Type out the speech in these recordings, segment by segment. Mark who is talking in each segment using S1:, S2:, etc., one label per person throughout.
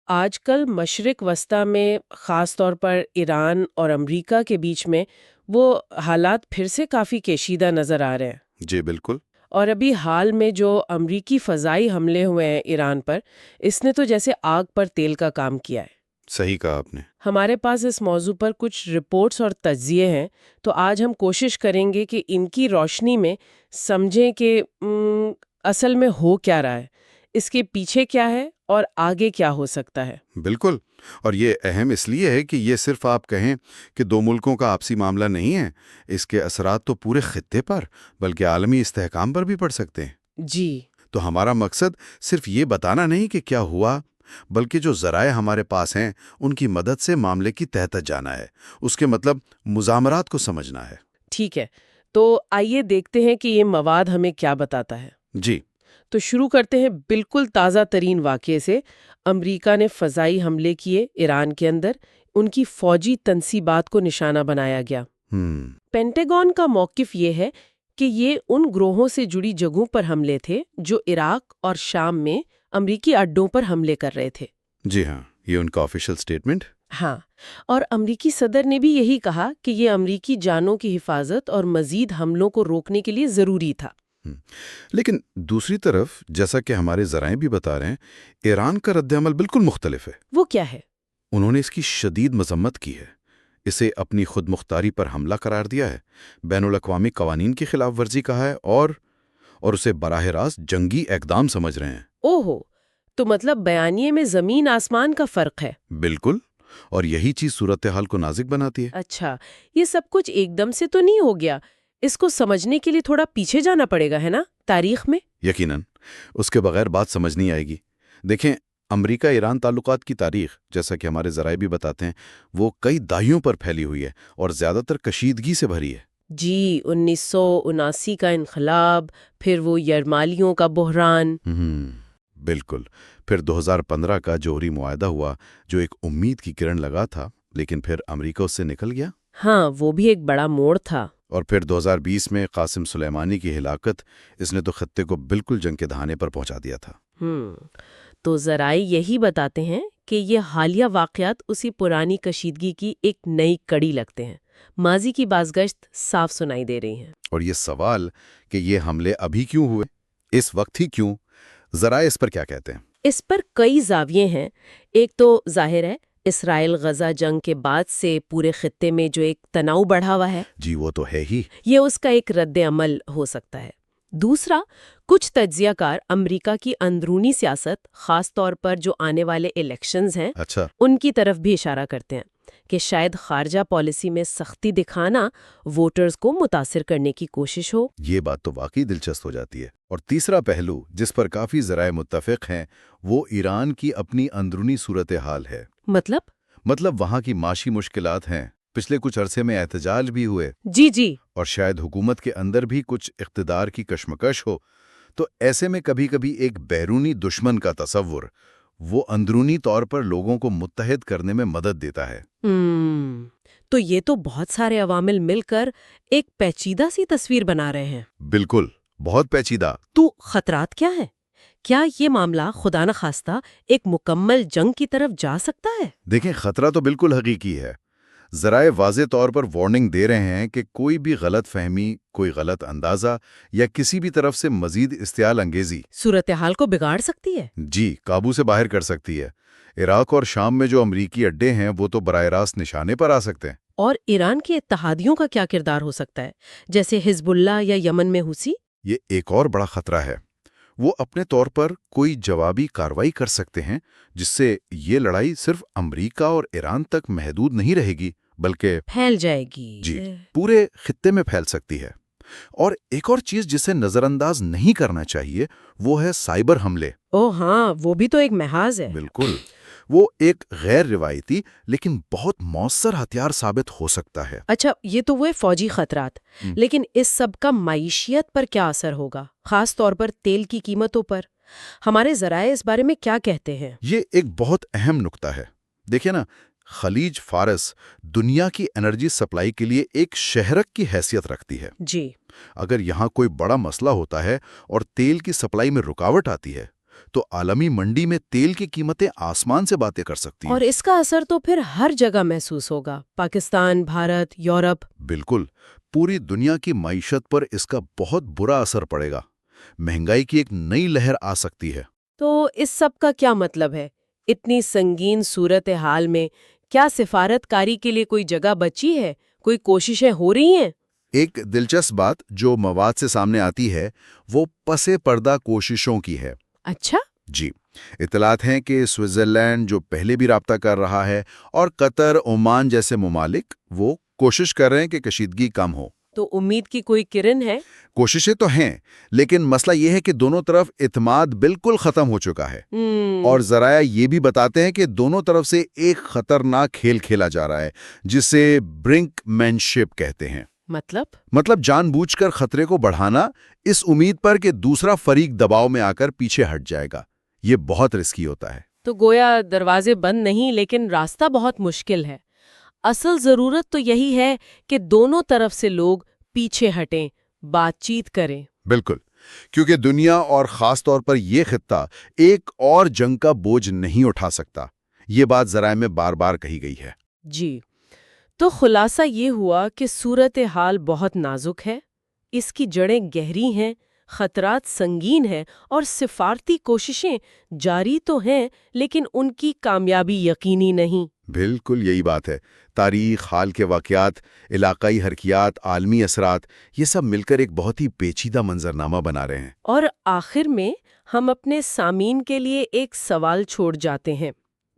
S1: آج کل مشرق وسطیٰ میں خاص طور پر ایران اور امریکہ کے بیچ میں وہ حالات پھر سے کافی کشیدہ نظر آ رہے ہیں۔
S2: جی بالکل۔
S1: اور ابھی حال میں جو امریکی فضائی حملے ہوئے ہیں ایران پر، اس نے تو جیسے آگ پر تیل کا کام کیا ہے۔
S2: صحیح کہا آپ نے۔
S1: ہمارے پاس اس موضوع پر کچھ رپورٹس اور تجزیے ہیں، تو آج ہم کوشش کریں گے کہ ان کی روشنی میں سمجھیں کہ اصل میں ہو کیا رہا ہے، اس کے پیچھے کیا ہے اور آگے کیا ہو سکتا ہے۔
S2: بالکل، اور یہ اہم اس لیے ہے کہ یہ صرف آپ کہیں کہ دو ملکوں کا آپسی معاملہ نہیں ہے، اس کے اثرات تو پورے خطے پر بلکہ عالمی استحکام پر بھی پڑ سکتے ہیں۔
S1: جی،
S2: تو ہمارا مقصد صرف یہ بتانا نہیں کہ کیا ہوا، بلکہ جو ذرائع ہمارے پاس ہیں ان کی مدد سے معاملے کی تہ تک جانا ہے، اس کے مطلب مضامرات کو سمجھنا ہے۔
S1: ٹھیک ہے، تو آئیے دیکھتے ہیں کہ یہ مواد ہمیں کیا بتاتا ہے۔
S2: جی
S1: تو شروع کرتے ہیں بالکل تازہ ترین واقعے سے۔ امریکہ نے فضائی حملے کیے ایران کے اندر، ان کی فوجی تنصیبات کو نشانہ بنایا گیا۔ پینٹاگون کا موقف یہ ہے کہ یہ ان گروہوں سے جڑی جگہوں پر حملے تھے جو عراق اور شام میں امریکی اڈوں پر حملے کر رہے تھے۔
S2: جی ہاں، یہ ان کا آفیشل سٹیٹمنٹ۔
S1: ہاں، اور امریکی صدر نے بھی یہی کہا کہ یہ امریکی جانوں کی حفاظت اور مزید حملوں کو روکنے کے لیے ضروری تھا۔
S2: لیکن دوسری طرف جیسا کہ ہمارے ذرائع بھی بتا رہے ہیں، ایران کا رد عمل بالکل مختلف ہے۔
S1: وہ کیا ہے؟
S2: انہوں نے اس کی شدید مذمت کی ہے، اسے اپنی خود مختاری پر حملہ قرار دیا ہے، بین الاقوامی قوانین کی خلاف ورزی کہا ہے، اور اسے براہ راست جنگی اقدام سمجھ رہے ہیں۔
S1: اوہو، تو مطلب بیانیے میں زمین آسمان کا فرق ہے۔
S2: بالکل، اور یہی چیز صورتحال کو نازک بناتی ہے۔
S1: اچھا، یہ سب کچھ ایک دم سے تو نہیں ہو گیا، اس کو سمجھنے کے لیے تھوڑا پیچھے جانا پڑے گا، ہے نا، تاریخ میں۔
S2: یقیناً، اس کے بغیر بات سمجھ نہیں آئے گی۔ دیکھیں، امریکہ ایران تعلقات کی تاریخ، جیسا کہ ہمارے ذرائع بھی بتاتے ہیں، وہ کئی دہائیوں پر پھیلی ہوئی ہے اور زیادہ تر کشیدگی سے بھری ہے۔
S1: جی، 1979 کا انقلاب، پھر وہ یرمالیوں کا بحران۔
S2: بالکل، پھر 2015 کا جوہری معاہدہ ہوا جو ایک امید کی کرن لگا تھا، لیکن پھر امریکہ اس سے نکل گیا۔
S1: ہاں، وہ بھی ایک بڑا موڑ تھا۔
S2: اور پھر 2020 میں قاسم سلیمانی کی ہلاکت، اس نے تو خطے کو بالکل جنگ کے دہانے پر پہنچا دیا تھا۔
S1: تو ذرائع یہی بتاتے ہیں کہ یہ حالیہ واقعات اسی پرانی کشیدگی کی ایک نئی کڑی لگتے ہیں، ماضی کی بازگشت صاف سنائی دے رہی ہیں۔
S2: اور یہ سوال کہ یہ حملے ابھی کیوں ہوئے، اس وقت ہی کیوں، ذرائع اس پر کیا کہتے ہیں؟
S1: اس پر کئی زاویے ہیں۔ ایک تو ظاہر ہے، اسرائیل غزہ جنگ کے بعد سے پورے خطے میں جو ایک تناؤ بڑھا ہوا ہے،
S2: جی وہ تو ہے ہی،
S1: یہ اس کا ایک رد عمل ہو سکتا ہے۔ دوسرا، کچھ تجزیہ کار امریکہ کی اندرونی سیاست، خاص طور پر جو آنے والے الیکشنز ہیں،
S2: اچھا،
S1: ان کی طرف بھی اشارہ کرتے ہیں کہ شاید خارجہ پالیسی میں سختی دکھانا ووٹرز کو متاثر کرنے کی کوشش ہو۔
S2: یہ بات تو واقعی دلچسپ ہو جاتی ہے۔ اور تیسرا پہلو جس پر کافی ذرائع متفق ہیں، وہ ایران کی اپنی اندرونی صورتحال ہے۔ مطلب وہاں کی معاشی مشکلات ہیں، پچھلے کچھ عرصے میں احتجاج بھی ہوئے،
S1: جی،
S2: اور شاید حکومت کے اندر بھی کچھ اقتدار کی کشمکش ہو، تو ایسے میں کبھی کبھی ایک بیرونی دشمن کا تصور وہ اندرونی طور پر لوگوں کو متحد کرنے میں مدد دیتا ہے۔
S1: تو یہ تو بہت سارے عوامل مل کر ایک پیچیدہ سی تصویر بنا رہے ہیں۔
S2: بالکل، بہت پیچیدہ۔
S1: تو خطرات کیا ہیں؟ کیا یہ معاملہ خدا نخواستہ ایک مکمل جنگ کی طرف جا سکتا ہے؟
S2: دیکھیں، خطرہ تو بالکل حقیقی ہے۔ ذرائع واضح طور پر وارننگ دے رہے ہیں کہ کوئی بھی غلط فہمی، کوئی غلط اندازہ یا کسی بھی طرف سے مزید اشتعال انگیزی
S1: صورتحال کو بگاڑ سکتی ہے۔
S2: جی، قابو سے باہر کر سکتی ہے۔ عراق اور شام میں جو امریکی اڈے ہیں وہ تو براہ راست نشانے پر آ سکتے ہیں۔
S1: اور ایران کے اتحادیوں کا کیا کردار ہو سکتا ہے، جیسے حزب اللہ یا یمن میں حوثی؟
S2: یہ ایک اور بڑا خطرہ ہے۔ وہ اپنے طور پر کوئی جوابی کارروائی کر سکتے ہیں جس سے یہ لڑائی صرف امریکہ اور ایران تک محدود نہیں رہے گی بلکہ
S1: پھیل جائے گی۔
S2: جی، پورے خطے میں پھیل سکتی ہے۔ اور ایک اور چیز جسے نظر انداز نہیں کرنا چاہیے وہ ہے سائبر حملے۔
S1: ہاں، وہ بھی تو ایک محاذ ہے۔
S2: بالکل، وہ ایک غیر روایتی لیکن بہت مؤثر ہتھیار ثابت ہو سکتا ہے۔
S1: اچھا، یہ تو وہ فوجی خطرات، لیکن اس سب کا معیشیت پر کیا اثر ہوگا، خاص طور پر تیل کی قیمتوں پر؟ ہمارے ذرائع اس بارے میں کیا کہتے ہیں؟
S2: یہ ایک بہت اہم نکتہ ہے۔ دیکھیں نا، خلیج فارس دنیا کی انرجی سپلائی کے لیے ایک شہرک کی حیثیت رکھتی ہے۔
S1: جی،
S2: اگر یہاں کوئی بڑا مسئلہ ہوتا ہے اور تیل کی سپلائی میں رکاوٹ آتی ہے تو عالمی منڈی میں تیل کی قیمتیں آسمان سے باتیں کر سکتی ہیں۔
S1: اور اس کا اثر تو پھر ہر جگہ محسوس ہوگا، پاکستان، بھارت، یورپ۔
S2: بالکل، پوری دنیا کی معیشت پر اس کا بہت برا اثر پڑے گا۔ مہنگائی کی ایک نئی لہر آ سکتی ہے۔
S1: تو اس سب کا کیا مطلب ہے؟ اتنی سنگین صورتحال میں کیا سفارت کاری کے لیے کوئی جگہ بچی ہے؟ کوئی کوششیں ہو رہی ہیں؟
S2: ایک دلچسپ بات جو مواد سے سامنے آتی ہے وہ پس پردہ کوششوں کی ہے۔
S1: اچھا؟
S2: جی، اطلاعات ہیں کہ سوئٹزرلینڈ جو پہلے بھی رابطہ کر رہا ہے اور قطر، عمان جیسے ممالک وہ کوشش کر رہے ہیں کہ کشیدگی کم ہو۔
S1: تو امید کی کوئی کرن ہے؟
S2: کوششیں تو ہیں، لیکن مسئلہ یہ ہے کہ دونوں طرف اعتماد بالکل ختم ہو چکا ہے۔ اور ذرائع یہ بھی بتاتے ہیں کہ دونوں طرف سے ایک خطرناک کھیل کھیلا جا رہا ہے جسے برنک مین شپ کہتے ہیں۔ مطلب جان بوجھ کر خطرے کو بڑھانا، اس امید پر کہ دوسرا فریق دباؤ میں آ کر پیچھے ہٹ جائے گا۔ یہ بہت رسکی ہوتا ہے۔
S1: تو گویا دروازے بند نہیں، لیکن راستہ بہت مشکل ہے۔ اصل ضرورت تو یہی ہے کہ دونوں طرف سے لوگ پیچھے ہٹیں، بات چیت کریں۔
S2: بالکل، کیونکہ دنیا اور خاص طور پر یہ خطہ ایک اور جنگ کا بوجھ نہیں اٹھا سکتا۔ یہ بات ذرائع میں بار بار کہی گئی ہے۔
S1: جی، تو خلاصہ یہ ہوا کہ صورتحال بہت نازک ہے، اس کی جڑیں گہری ہیں، خطرات سنگین ہیں، اور سفارتی کوششیں جاری تو ہیں لیکن ان کی کامیابی یقینی نہیں۔
S2: بالکل یہی بات ہے۔ تاریخ، حال کے واقعات، علاقائی حرکیات، عالمی اثرات، یہ سب مل کر ایک بہت ہی پیچیدہ منظرنامہ بنا رہے ہیں۔
S1: اور آخر میں ہم اپنے سامعین کے لیے ایک سوال چھوڑ جاتے ہیں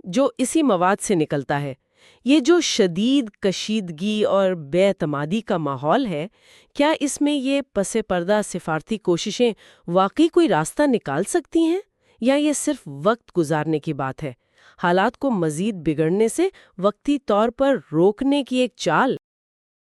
S1: جو اسی مواد سے نکلتا ہے۔ یہ جو شدید کشیدگی اور بے اعتمادی کا ماحول ہے، کیا اس میں یہ پس پردہ سفارتی کوششیں واقعی کوئی راستہ نکال سکتی ہیں، یا یہ صرف وقت گزارنے کی بات ہے، حالات کو مزید بگڑنے سے وقتی طور پر روکنے کی ایک چال؟